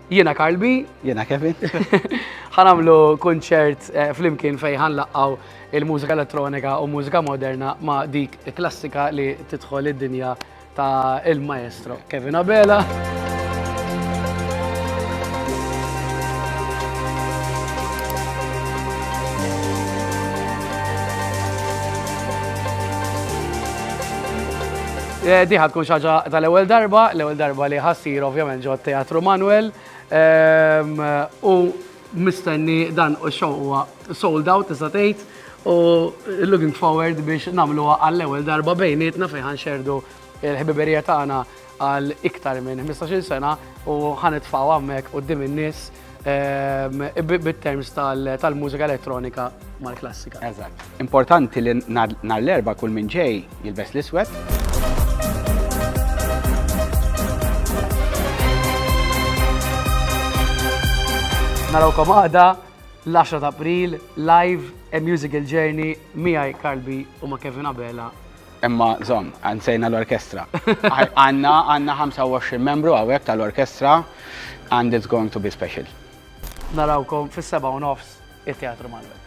Jiena Karlbi. Jiena Kevin. Ħanamlu kunċert flimkien fejn ħanlaqgħu il-mużika elettronika u mużika moderna ma' dik klassika li tidħol id-dinja ta' il-maestro Kevin Abela. Diħad tkun xaġa tal-ewwel darba li ħassir ovvjament ġo Teatru Manuel u mistenni dan u show huwa sold out tista' tgħid u looking forward biex nagħmluha għall-ewwel darba bejnietna fejn ħanxerdu l-ħbiberija tagħna għal iktar minn 15-il sena u ħanitfgħu hemmhekk quddiem in-nies bit-terms tal-mużika elettronika mal-klassika. Eżatt. Importanti li nhar l-erba' kull min ġej jilbes l-iswed. Narawkom għada l-10 ta' April live A Musical Journey miegħi Karlbi u ma' Kevin Abela. Imma żomm, għansejna l-orkestra. Għandna 25 membru hawnhekk tal-orkestra and it's going to be special. Narawkom fis-7:30 it-Teatru Manuel.